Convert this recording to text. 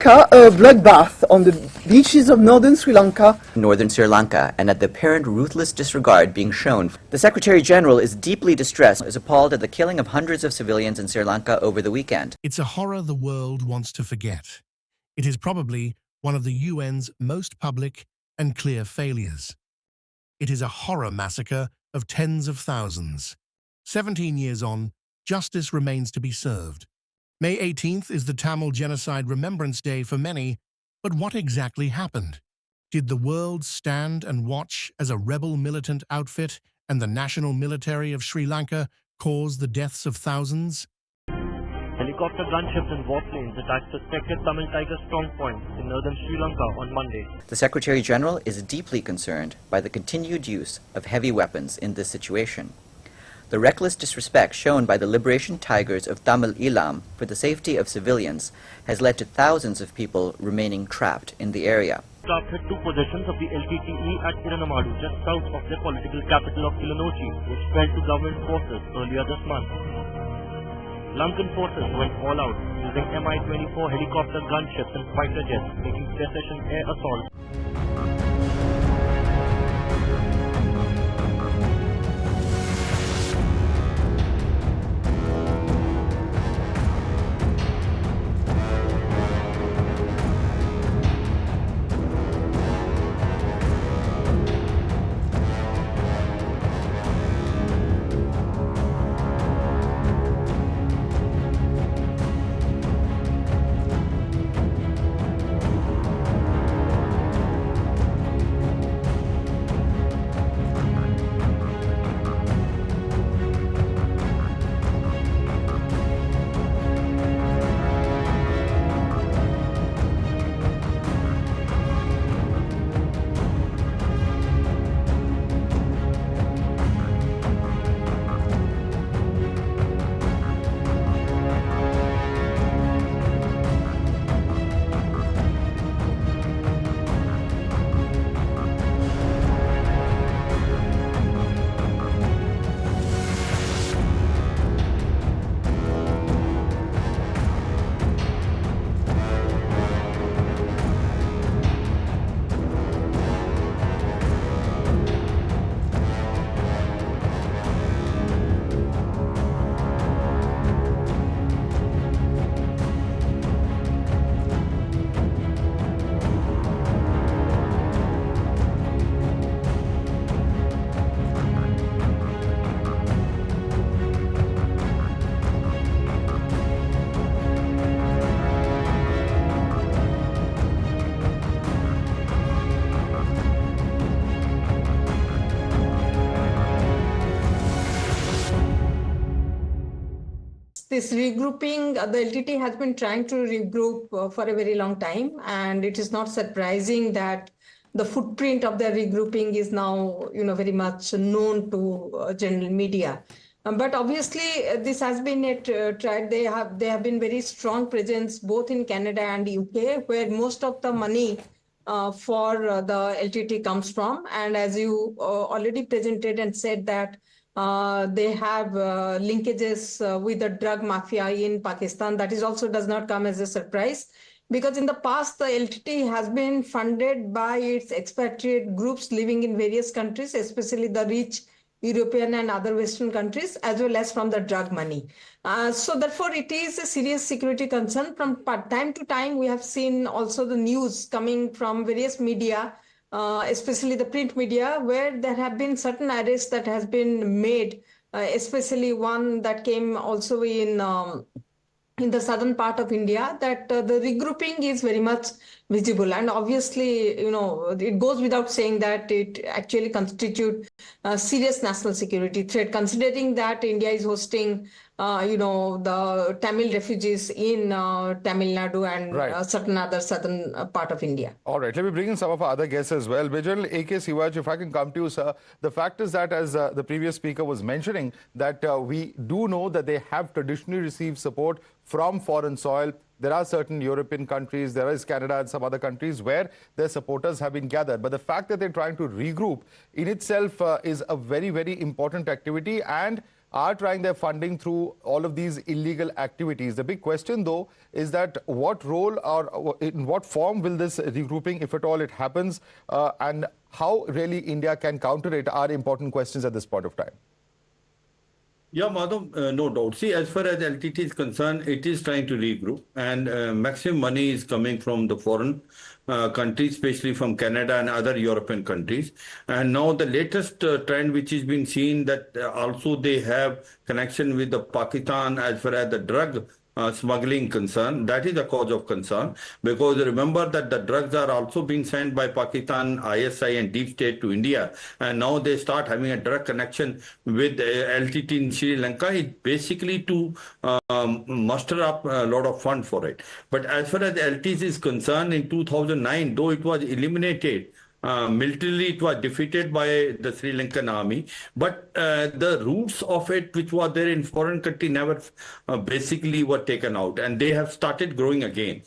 A bloodbath on the beaches of northern Sri Lanka. Northern Sri Lanka, and at the apparent ruthless disregard being shown. The Secretary General is deeply distressed, is appalled at the killing of hundreds of civilians in Sri Lanka over the weekend. It's a horror the world wants to forget. It is probably one of the UN's most public and clear failures. It is a horror massacre of tens of thousands. 17 years on, justice remains to be served. May 18th is the Tamil Genocide Remembrance Day for many, but what exactly happened? Did the world stand and watch as a rebel militant outfit and the national military of Sri Lanka cause the deaths of thousands? Helicopter gunships and warplanes attacked suspected Tamil Tiger strongpoints in northern Sri Lanka on Monday. The Secretary General is deeply concerned by the continued use of heavy weapons in this situation. The reckless disrespect shown by the Liberation Tigers of Tamil Eelam for the safety of civilians has led to thousands of people remaining trapped in the area. Craft hit two positions of the LTTE at Iranamadu, just south of the political capital of Kilinochchi, which fell to government forces earlier this month. Lankan forces went all out, using Mi-24 helicopter gunships and fighter jets, making precision air assaults. This regrouping, the LTT has been trying to regroup for a very long time, and it is not surprising that the footprint of their regrouping is now, very much known to general media. But obviously, this has been tried. They have been very strong presence both in Canada and UK, where most of the money for the LTT comes from. And as you already presented and said that they have linkages with the drug mafia in Pakistan. That is also does not come as a surprise, because in the past, the LTT has been funded by its expatriate groups living in various countries, especially the rich European and other Western countries, as well as from the drug money. So therefore, it is a serious security concern. From time to time, we have seen also the news coming from various media, especially the print media, where there have been certain arrests that has been made, especially one that came also in the southern part of India, that the regrouping is very much visible. And obviously, it goes without saying that it actually constitutes a serious national security threat, considering that India is hosting, the Tamil refugees in Tamil Nadu and certain other southern part of India. All right, let me bring in some of our other guests as well. General A.K. Siwaj, if I can come to you, sir. The fact is that, as the previous speaker was mentioning, that we do know that they have traditionally received support from foreign soil. There are certain European countries, there is Canada and some other countries where their supporters have been gathered. But the fact that they're trying to regroup in itself is a very, very important activity. And are trying their funding through all of these illegal activities. The big question, though, is that what role or in what form will this regrouping, if at all it happens, and how really India can counter it are important questions at this point of time. Yeah, Madhav, no doubt. See, as far as LTT is concerned, it is trying to regroup, and maximum money is coming from the foreign countries, especially from Canada and other European countries. And now the latest trend which is being seen that also they have connection with the Pakistan as far as the drug smuggling concern. That is a cause of concern, because remember that the drugs are also being sent by Pakistan, ISI and Deep State to India, and now they start having a direct connection with LTT in Sri Lanka. It's basically to muster up a lot of fund for it. But as far as LTT is concerned, in 2009, though it was eliminated, militarily it was defeated by the Sri Lankan army, but the roots of it which were there in foreign country never basically were taken out, and they have started growing again.